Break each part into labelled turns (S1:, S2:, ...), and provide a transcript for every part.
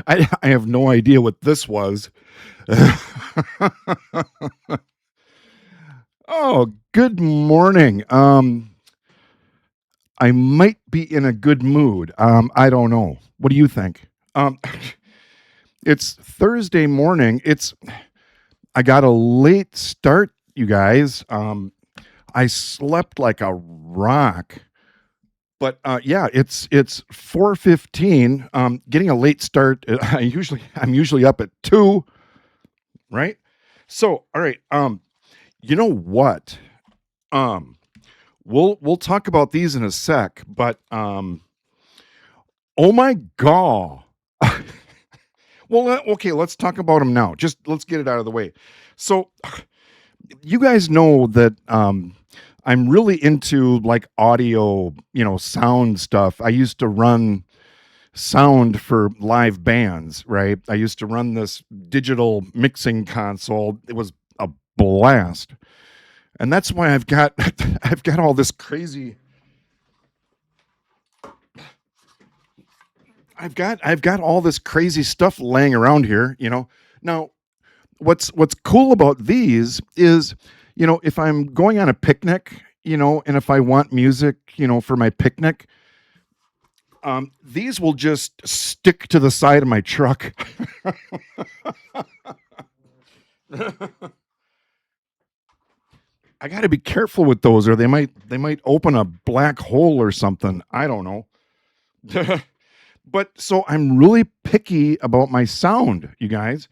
S1: I have no idea what this was. Oh, good morning. I might be in a good mood. I don't know. What do you think? Um, it's Thursday morning. I got a late start, you guys. I slept like a rock. But yeah, it's 4:15. Getting a late start. I'm usually up at 2, right? So, all right. You know what? Um, we'll talk about these in a sec, but oh my god. Well, okay, let's talk about them now. Just let's get it out of the way. So, you guys know that I'm really into like audio, sound stuff. I used to run sound for live bands, right? I used to run this digital mixing console. It was a blast. And that's why I've got I've got all this crazy I've got all this crazy stuff laying around here. Now, what's cool about these is, if I'm going on a picnic, and if I want music, for my picnic, these will just stick to the side of my truck. I got to be careful with those, or they might open a black hole or something. I don't know. But so I'm really picky about my sound, you guys.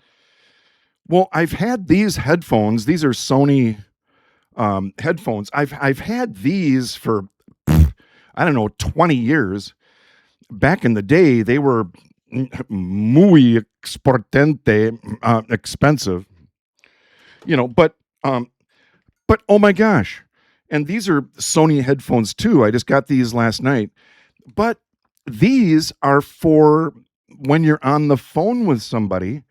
S1: Well, I've had these headphones. These are Sony headphones. I've had these for I don't know 20 years. Back in the day, they were muy expensive, but oh my gosh. And these are Sony headphones too. I just got these last night. But these are for when you're on the phone with somebody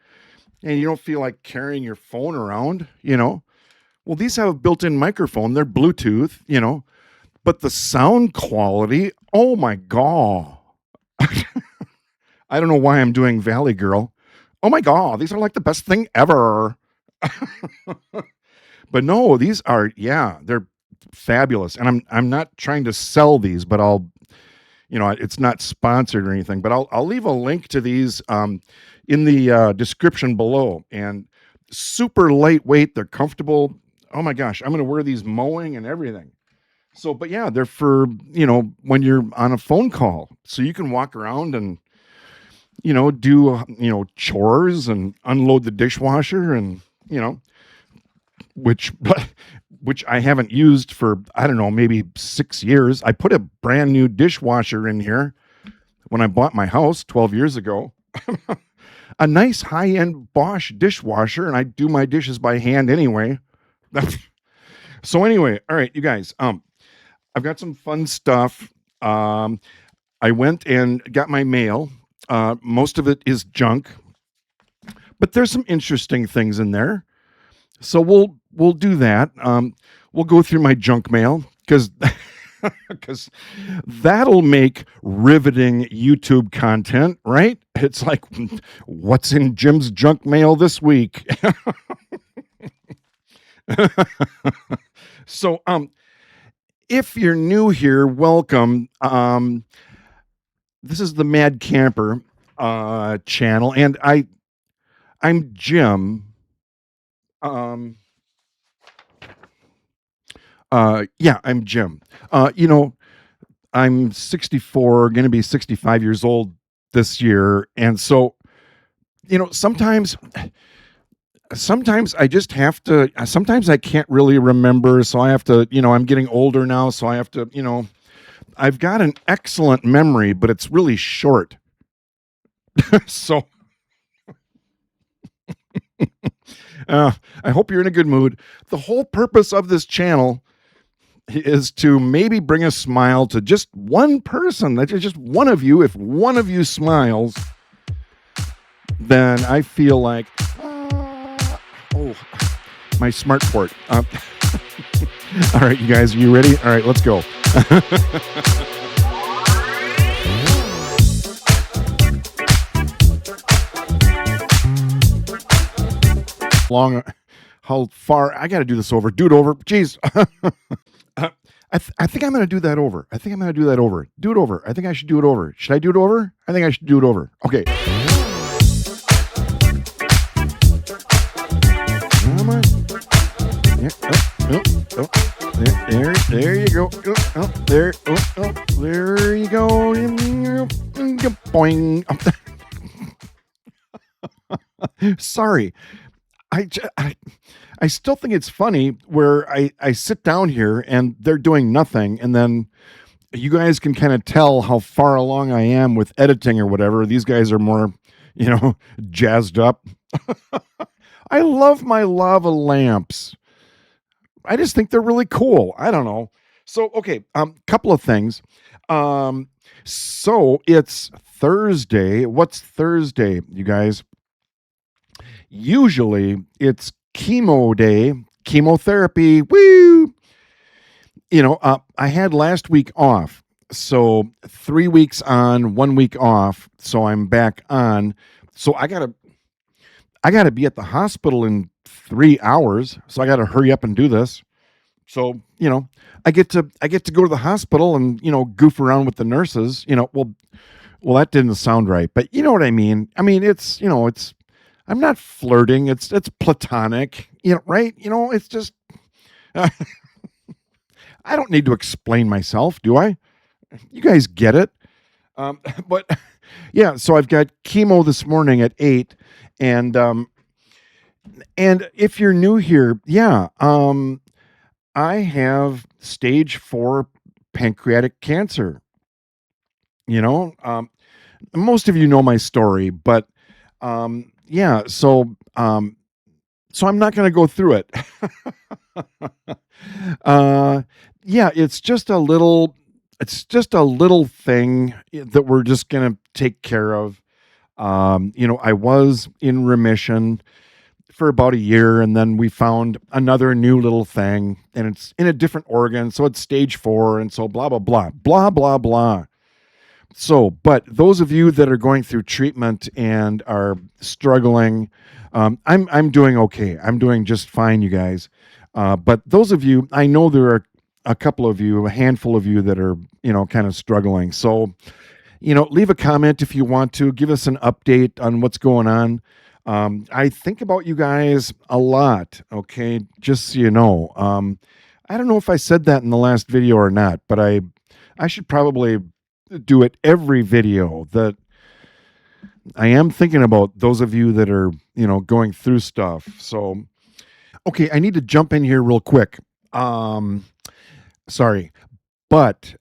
S1: and you don't feel like carrying your phone around. Well, these have a built-in microphone. They're Bluetooth. But the sound quality, oh my god. I don't know why I'm doing Valley Girl. Oh my god, these are like the best thing ever. But no, these are, yeah, they're fabulous. And I'm not trying to sell these, but it's not sponsored or anything, but I'll leave a link to these in the description below. And super lightweight, they're comfortable. Oh my gosh, I'm going to wear these mowing and everything. So, but yeah, they're for, when you're on a phone call, so you can walk around and, do, chores and unload the dishwasher and, which I haven't used for, I don't know, maybe 6 years. I put a brand new dishwasher in here when I bought my house 12 years ago. A nice high-end Bosch dishwasher, and I do my dishes by hand anyway. So anyway, all right, you guys, I've got some fun stuff. I went and got my mail. Most of it is junk, but there's some interesting things in there. So we'll do that. We'll go through my junk mail because that'll make riveting YouTube content, right? It's like, what's in Jim's junk mail this week? So, if you're new here, welcome. This is the Mad Camper channel, and I'm Jim. Yeah, I'm Jim. I'm 64, going to be 65 years old this year, and so sometimes I just have to. Sometimes I can't really remember, so I have to. I'm getting older now, so I have to. I've got an excellent memory, but it's really short. So I hope you're in a good mood. The whole purpose of this channel is to maybe bring a smile to just one person. That's just one of you. If one of you smiles, then I feel like, oh, my smart port. All right, you guys, are you ready? All right, let's go. long, how far I got to do this over. Do it over. Jeez. I think I'm going to do that over. I think I'm going to do that over. Do it over. I think I should do it over. Should I do it over? I think I should do it over. Okay. Come on. Yeah. There you go. There you go. Boing. Sorry. I still think it's funny where I sit down here and they're doing nothing, and then you guys can kind of tell how far along I am with editing or whatever. These guys are more, jazzed up. I love my lava lamps. I just think they're really cool. I don't know. So, okay, couple of things. So it's Thursday. What's Thursday, you guys? Usually it's chemo day, chemotherapy. Woo! I had last week off. So 3 weeks on, 1 week off. So I'm back on. So I gotta be at the hospital in 3 hours. So I gotta hurry up and do this. So, I get to go to the hospital and, goof around with the nurses, well, that didn't sound right, but you know what I mean? I mean, it's I'm not flirting. It's platonic, right? It's just, I don't need to explain myself, do I? You guys get it. But yeah, so I've got chemo this morning at 8, and if you're new here, yeah, I have stage 4 pancreatic cancer. Most of you know my story, but yeah, so I'm not going to go through it. Yeah, it's just a little thing that we're just going to take care of. I was in remission for about a year, and then we found another new little thing, and it's in a different organ, so it's stage 4, and so blah blah blah blah blah blah. So, but those of you that are going through treatment and are struggling, I'm doing okay. I'm doing just fine, you guys. But those of you, I know there are a couple of you, a handful of you that are, kind of struggling. So, leave a comment if you want to. Give us an update on what's going on. I think about you guys a lot, okay? Just so you know. I don't know if I said that in the last video or not, but I should probably do it every video that I am thinking about those of you that are, going through stuff. So, okay, I need to jump in here real quick. Sorry. But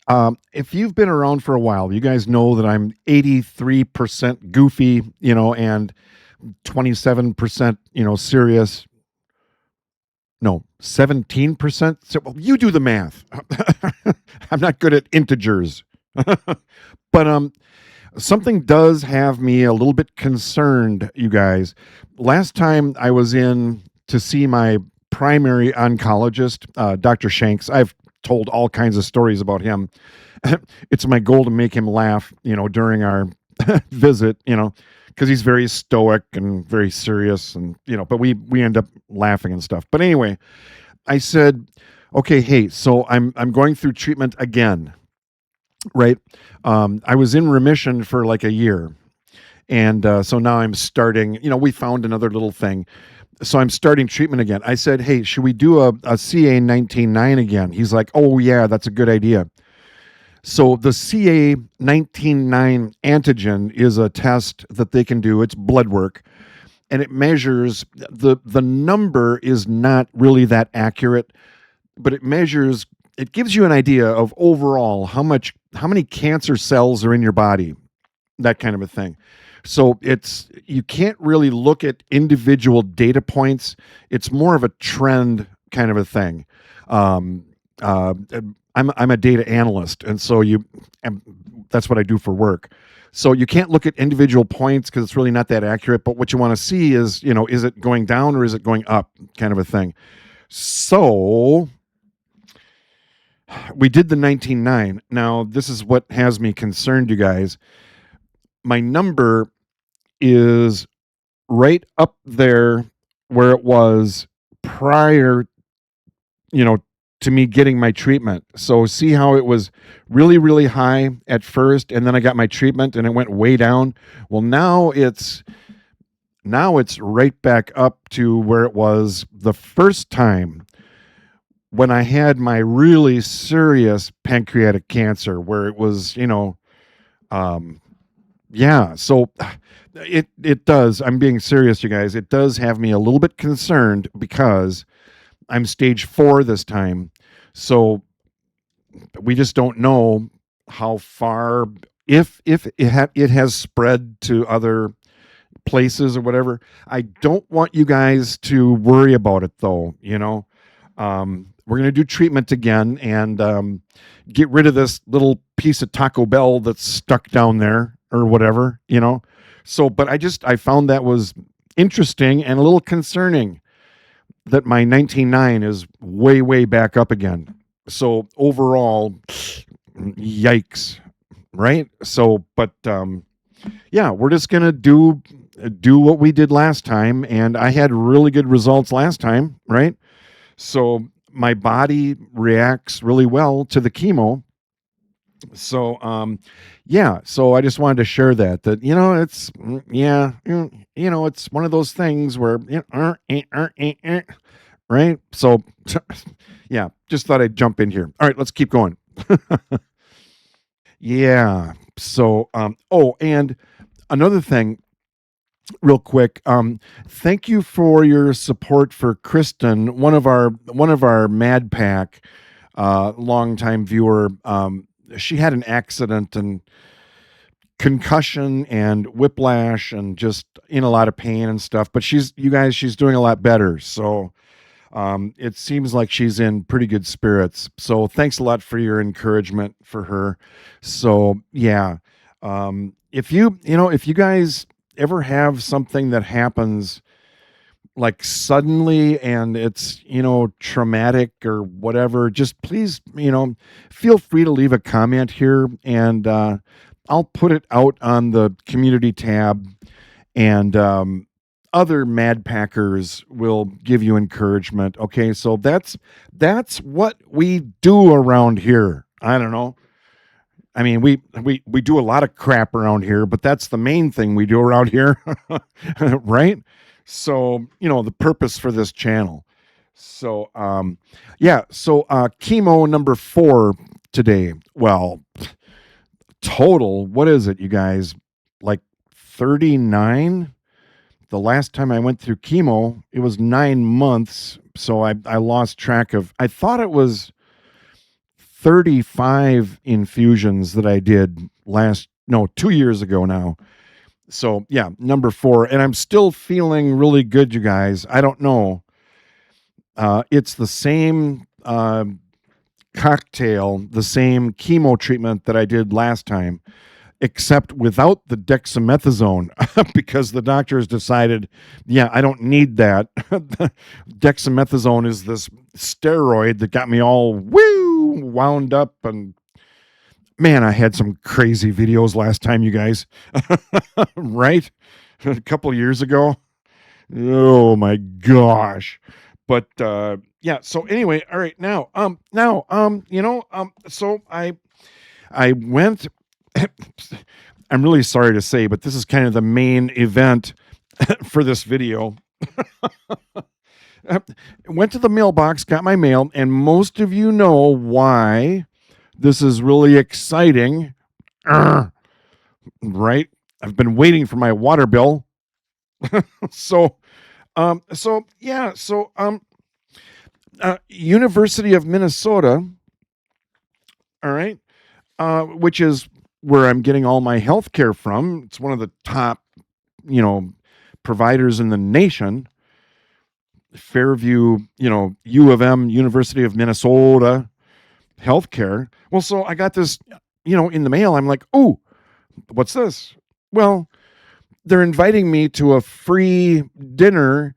S1: if you've been around for a while, you guys know that I'm 83% goofy, and 27%, serious. No, 17%. So, well, you do the math. I'm not good at integers. But something does have me a little bit concerned, you guys. Last time I was in to see my primary oncologist, Dr. Shanks. I've told all kinds of stories about him. It's my goal to make him laugh, during our visit, because he's very stoic and very serious, and but we end up laughing and stuff. But anyway, I said, okay, hey, so I'm going through treatment again, right? I was in remission for like a year, and so now I'm starting. We found another little thing, so I'm starting treatment again. I said, hey, should we do a CA 19-9 again? He's like, oh yeah, that's a good idea. So the CA 19-9 antigen is a test that they can do. It's blood work, and it measures the number is not really that accurate, but it gives you an idea of overall how many cancer cells are in your body, that kind of a thing. So you can't really look at individual data points. It's more of a trend kind of a thing. I'm a data analyst, and so that's what I do for work. So you can't look at individual points because it's really not that accurate. But what you want to see is, is it going down or is it going up, kind of a thing. So we did the 19-9. Now this is what has me concerned, you guys. My number is right up there where it was prior, you know, to me getting my treatment. So see how it was really, really high at first, and then I got my treatment and it went way down. Well, now it's right back up to where it was the first time when I had my really serious pancreatic cancer, where it was, um, yeah. So it does. I'm being serious, you guys. It does have me a little bit concerned because I'm stage 4 this time. So we just don't know how far, if it has spread to other places or whatever. I don't want you guys to worry about it though. We're going to do treatment again and get rid of this little piece of Taco Bell that's stuck down there or whatever. So, but I found that was interesting and a little concerning that my 19.9 is way, way back up again. So overall, yikes, right? So, but yeah, we're just gonna do what we did last time, and I had really good results last time, right? So my body reacts really well to the chemo. So yeah, so I just wanted to share that it's yeah, it's one of those things where right? So yeah, just thought I'd jump in here. All right, let's keep going. Yeah. So oh, and another thing real quick, thank you for your support for Kristen, one of our Mad Pack longtime viewer. She had an accident and concussion and whiplash and just in a lot of pain and stuff, but she's doing a lot better. So it seems like she's in pretty good spirits. So thanks a lot for your encouragement for her. So yeah, if you guys ever have something that happens like suddenly and it's traumatic or whatever, just please feel free to leave a comment here, and I'll put it out on the community tab, and other Mad Packers will give you encouragement. Okay, so that's what we do around here. I don't know. I mean, we do a lot of crap around here, but that's the main thing we do around here, right? So the purpose for this channel. So yeah. So chemo number 4 today. Well, total. What is it, you guys? Like 39. The last time I went through chemo, it was 9 months. So I lost track of, I thought it was 35 infusions that I did 2 years ago now. So yeah, number 4. And I'm still feeling really good, you guys. I don't know. It's the same cocktail, the same chemo treatment that I did last time, except without the dexamethasone, because the doctors decided, yeah, I don't need that. Dexamethasone is this steroid that got me all wound up, and man, I had some crazy videos last time, you guys. Right? A couple years ago. Oh my gosh. But yeah, so anyway, all right, so I went I'm really sorry to say, but this is kind of the main event for this video. Went to the mailbox, got my mail, and most of you know why this is really exciting. Right? I've been waiting for my water bill. So yeah, so University of Minnesota, all right, which is where I'm getting all my health care from. It's one of the top, providers in the nation. Fairview, U of M, University of Minnesota healthcare. Well, so I got this, in the mail. I'm like, oh, what's this? Well, they're inviting me to a free dinner,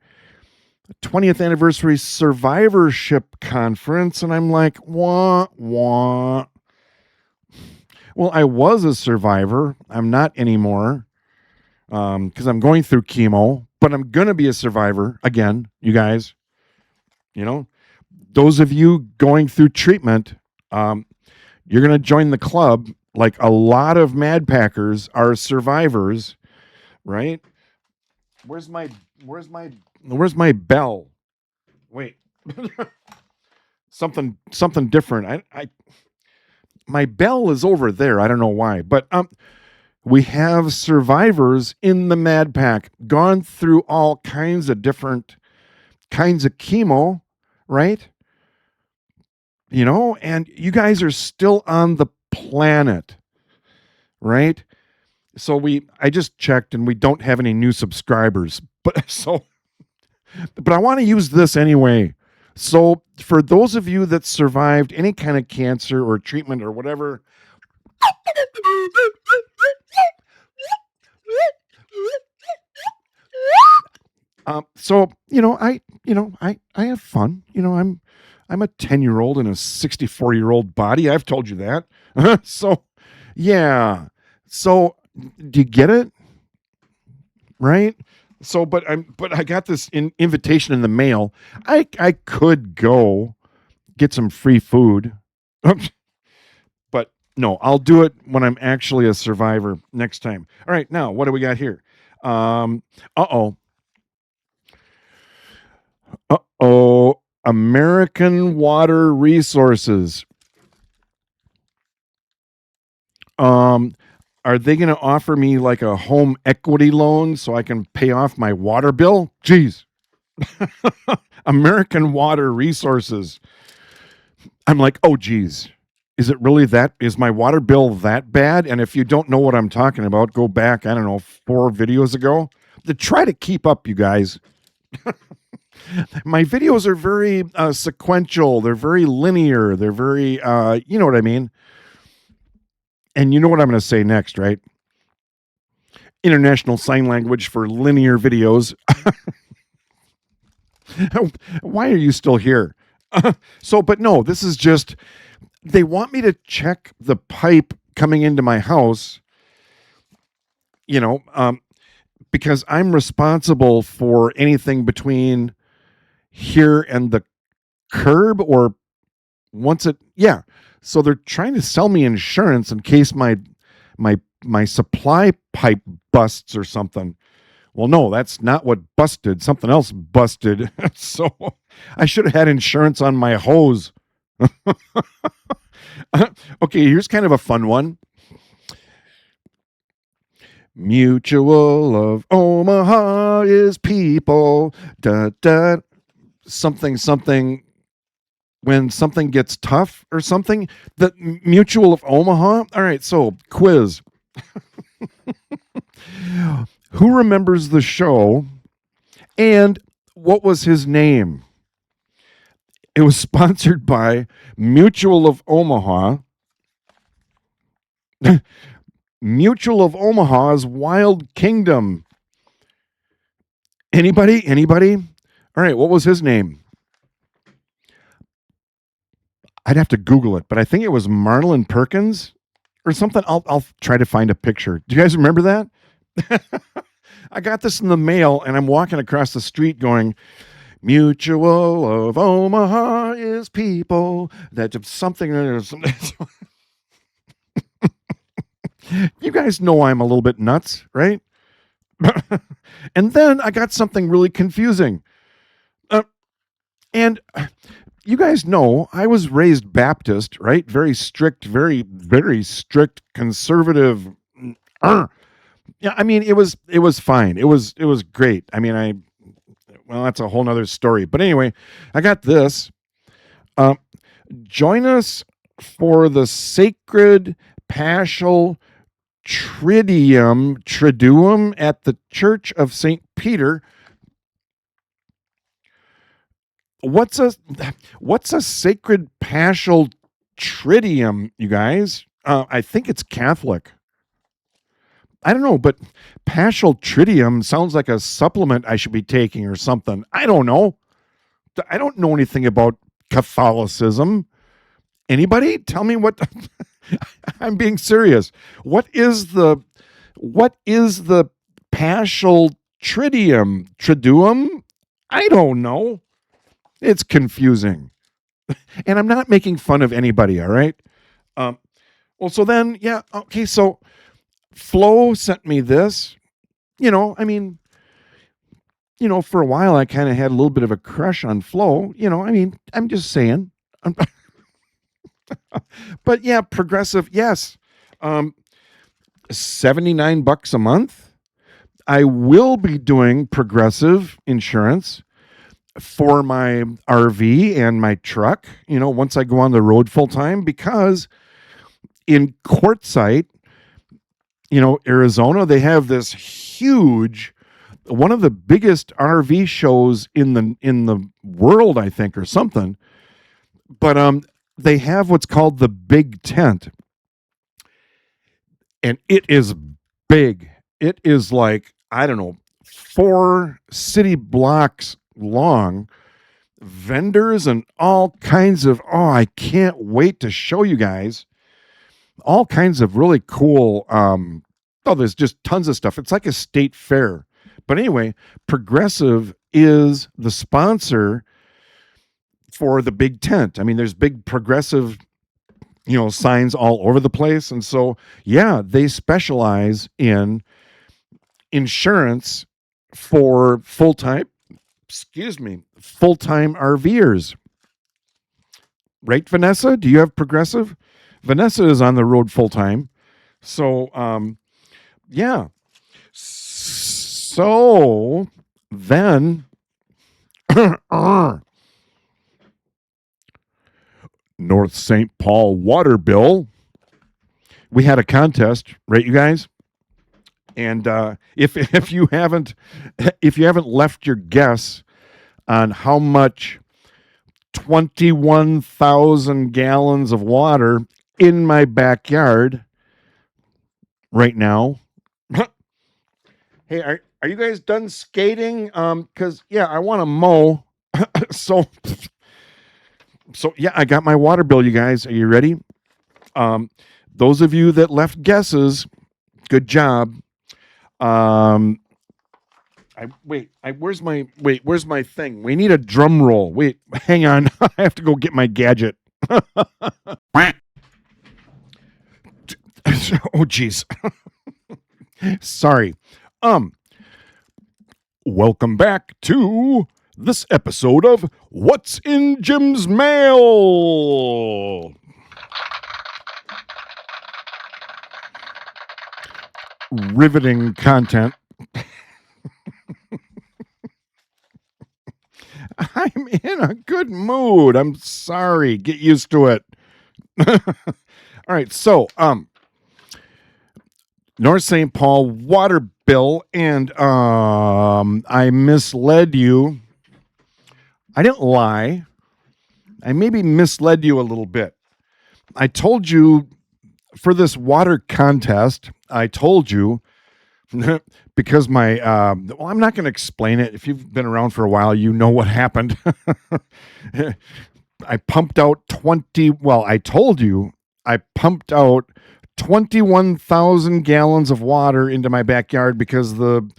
S1: 20th anniversary survivorship conference. And I'm like, wah, wah. Well, I was a survivor. I'm not anymore. because I'm going through chemo, but I'm going to be a survivor again, you guys. You know, those of you going through treatment, you're going to join the club. Like a lot of Mad Packers are survivors, right? Where's my bell? Wait, something different. I my bell is over there. I don't know why, but we have survivors in the Mad Pack, gone through all kinds of different kinds of chemo, right? You know, and you guys are still on the planet, right? So I just checked and we don't have any new subscribers. But I want to use this anyway. So for those of you that survived any kind of cancer or treatment or whatever, so I have fun. I'm a 10-year-old in a 64-year-old body. I've told you that. So yeah. So do you get it? Right? So but I got this invitation in the mail. I could go get some free food. But no, I'll do it when I'm actually a survivor next time. All right, now what do we got here? Uh-oh. American Water Resources. Are they going to offer me like a home equity loan so I can pay off my water bill? Jeez. American Water Resources. I'm like, oh, geez. Is it really that? Is my water bill that bad? And if you don't know what I'm talking about, go back, I don't know, 4 videos ago. To try to keep up, you guys. My videos are very sequential. They're very linear. They're very, you know what I mean? And you know what I'm going to say next, right? International Sign Language for linear videos. Why are you still here? But no, this is just, they want me to check the pipe coming into my house, because I'm responsible for anything between here and the curb or yeah. So they're trying to sell me insurance in case my supply pipe busts or something. Well, no, that's not what busted. Something else busted. So I should have had insurance on my hose. Okay, here's kind of a fun one. Mutual of Omaha is people. Da, da, something. When something gets tough or something, the Mutual of Omaha. All right, so quiz. Who remembers the show and what was his name? It was sponsored by Mutual of Omaha. Mutual of Omaha's Wild Kingdom. Anybody? All right, what was his name? I'd have to Google it, but I think it was Marlon Perkins or something. I'll try to find a picture. Do you guys remember that? I got this in the mail, and I'm walking across the street going, Mutual of Omaha is people that something. You guys know I'm a little bit nuts, right? And then I got something really confusing. And you guys know I was raised Baptist, right? Very strict, very, very strict conservative. Yeah, I mean, it was fine. It was great. I mean, well, that's a whole nother story. But anyway, I got this. Join us for the Sacred Paschal Triduum at the Church of St. Peter. What's a Sacred Paschal Triduum, you guys? I think it's Catholic. I don't know, but Paschal Triduum sounds like a supplement I should be taking or something. I don't know. I don't know anything about Catholicism. Anybody? Tell me what. I'm being serious. What is the Paschal triduum. I don't know. It's confusing. And I'm not making fun of anybody, all right? Well, so then, yeah, okay, so Flo sent me this. I mean, for a while I kind of had a little bit of a crush on Flo. I mean, I'm just saying. But yeah, Progressive, yes. 79 bucks a month. I will be doing Progressive insurance for my RV and my truck, once I go on the road full time, because in Quartzsite, Arizona, they have this huge, one of the biggest RV shows in the world, I think, or something. But they have what's called the Big Tent, and it is big. It is like, I don't know, 4 city blocks long, vendors and all kinds of, I can't wait to show you guys all kinds of really cool, there's just tons of stuff. It's like a state fair. But anyway, Progressive is the sponsor for the Big Tent. I mean, there's big Progressive signs all over the place. And so, yeah, they specialize in insurance for full-time RVers. Right, Vanessa? Do you have Progressive? Vanessa is on the road full-time. So, yeah. So then North St. Paul water bill. We had a contest, right, you guys? And if you haven't left your guess on how much 21,000 gallons of water in my backyard right now. Hey, are you guys done skating? Because yeah, I want to mow. so yeah, I got my water bill, you guys. Are you ready? Those of you that left guesses, good job. Where's my thing? We need a drum roll. Wait, hang on. I have to go get my gadget. Oh geez. Sorry. Welcome back to this episode of What's in Jim's Mail. Riveting content. I'm in a good mood. I'm sorry. Get used to it. All right. So, North St. Paul water bill, and I misled you. I didn't lie. I maybe misled you a little bit. I told you for this water contest, I told you because my, I'm not going to explain it. If you've been around for a while, you know what happened. I pumped out I told you I pumped out 21,000 gallons of water into my backyard because the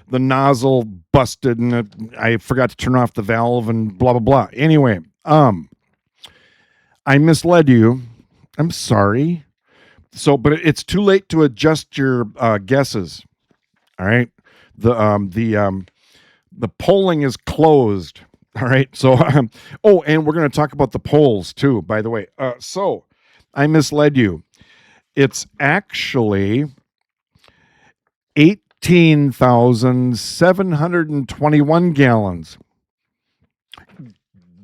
S1: nozzle busted and I forgot to turn off the valve and blah, blah, blah. Anyway, I misled you. I'm sorry. So, but it's too late to adjust your guesses. All right. The polling is closed. All right. So, and we're going to talk about the polls too, by the way. So I misled you. It's actually 18,721 gallons.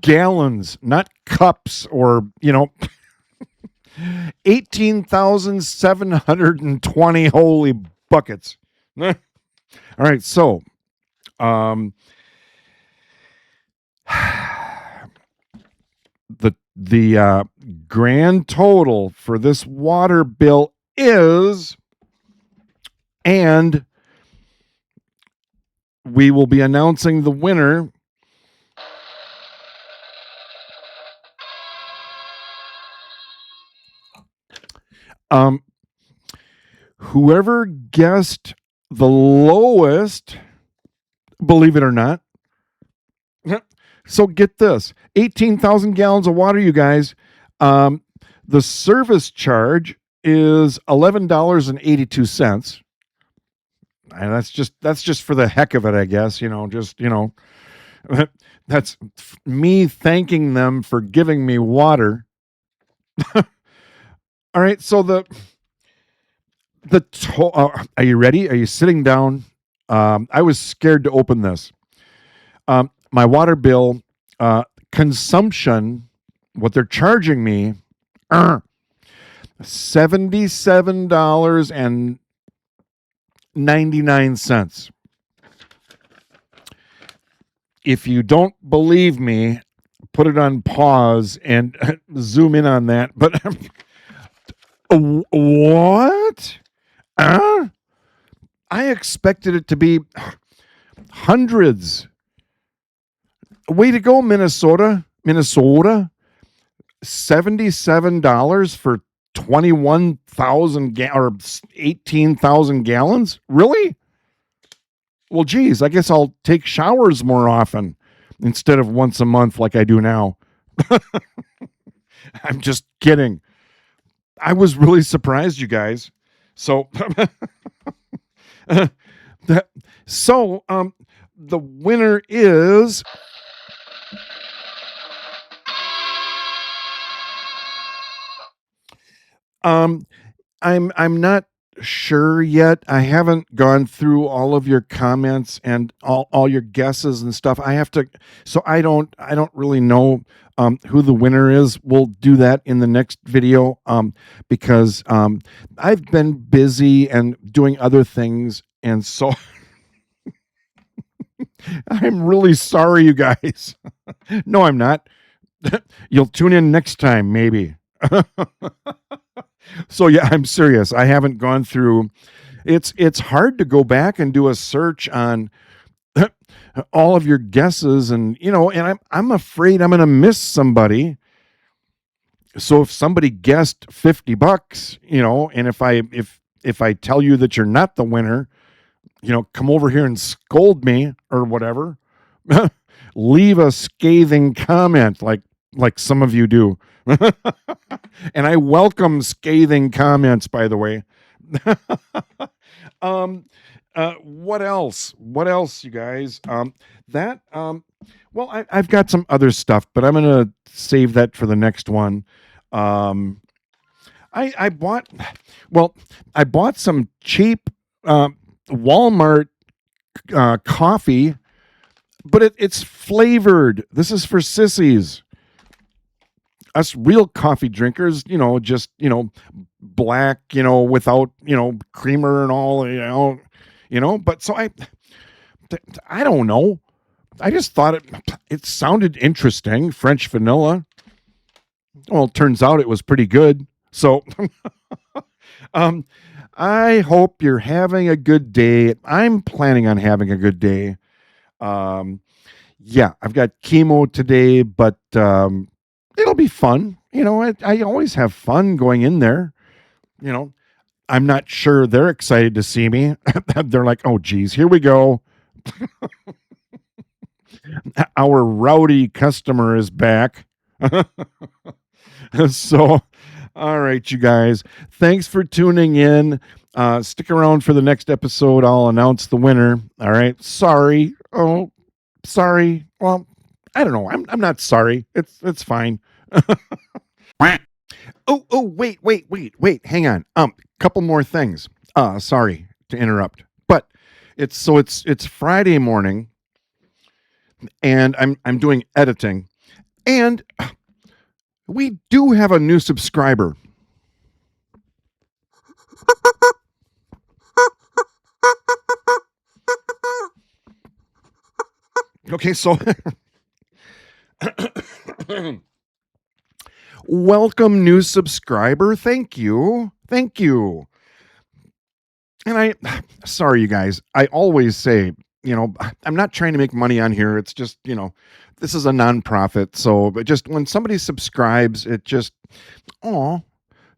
S1: Gallons, not cups or, 18,720 holy buckets. All right, so the grand total for this water bill is, and we will be announcing the winner whoever guessed The lowest, believe it or not. So get this, 18,000 gallons of water, you guys. The service charge is $11.82. And that's just for the heck of it, I guess. That's me thanking them for giving me water. All right, so are you ready? Are you sitting down? I was scared to open this. My water bill consumption, what they're charging me, $77.99. If you don't believe me, put it on pause and zoom in on that. But what? I expected it to be hundreds. Way to go, Minnesota. $77 for 21,000 or 18,000 gallons? Really? Well, geez, I guess I'll take showers more often instead of once a month like I do now. I'm just kidding. I was really surprised, you guys. So, the winner is I'm not sure yet. I haven't gone through all of your comments and all your guesses and stuff. I have to, so I don't really know who the winner is. We'll do that in the next video because I've been busy and doing other things, and so I'm really sorry, you guys. No, I'm not. You'll tune in next time, maybe. So yeah, I'm serious. I haven't gone through. It's hard to go back and do a search on all of your guesses, and and I'm afraid I'm going to miss somebody. So if somebody guessed $50, and if I tell you that you're not the winner, come over here and scold me or whatever. Leave a scathing comment like some of you do. And I welcome scathing comments, by the way. What else? What else, you guys? Well, I've got some other stuff, but I'm gonna save that for the next one. I bought some cheap Walmart coffee, but it's flavored. This is for sissies. Us real coffee drinkers, just black, without creamer and all, But so I don't know. I just thought it sounded interesting. French vanilla. Well, it turns out it was pretty good. So, I hope you're having a good day. I'm planning on having a good day. Yeah, I've got chemo today, but it'll be fun. I always have fun going in there. I'm not sure they're excited to see me. They're like, oh, geez, here we go. Our rowdy customer is back. So, all right, you guys, thanks for tuning in. Stick around for the next episode. I'll announce the winner. All right. Sorry. Oh, sorry. Well, I don't know. I'm not sorry. It's fine. Wait. Hang on. Couple more things. Sorry to interrupt, but it's Friday morning, and I'm doing editing, and we do have a new subscriber. Okay, so welcome, new subscriber. Thank you. And sorry, you guys. I always say, I'm not trying to make money on here. It's just, this is a nonprofit. So, but just when somebody subscribes, it just, oh,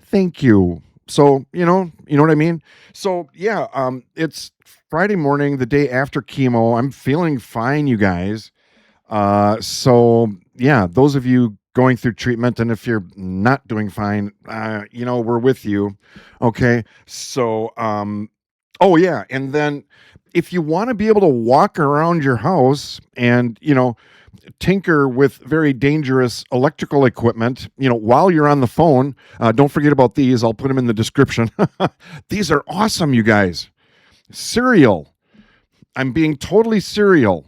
S1: thank you. So, you know what I mean? So, yeah, it's Friday morning, the day after chemo. I'm feeling fine, you guys. So yeah, those of you going through treatment, and if you're not doing fine, we're with you. Okay. So, oh yeah. And then if you want to be able to walk around your house and, tinker with very dangerous electrical equipment, while you're on the phone, don't forget about these. I'll put them in the description. These are awesome, you guys. Serial. I'm being totally serial.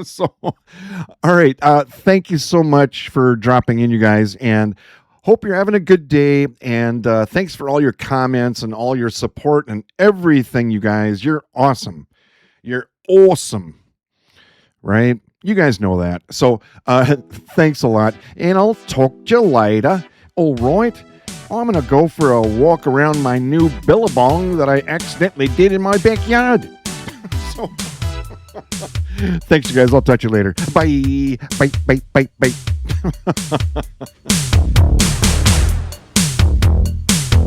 S1: So, all right. Thank you so much for dropping in, you guys, and hope you're having a good day. And thanks for all your comments and all your support and everything, you guys. You're awesome. You're awesome, right? You guys know that. So, thanks a lot, and I'll talk to you later. All right. I'm going to go for a walk around my new billabong that I accidentally did in my backyard. So, thanks, you guys. I'll talk to you later. Bye. Bye, bye, bye, bye.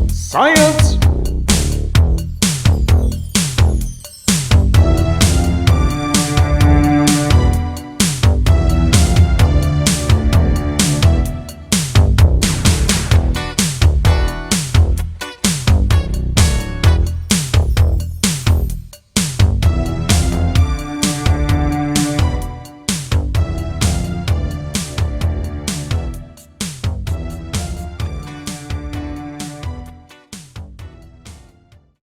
S2: Science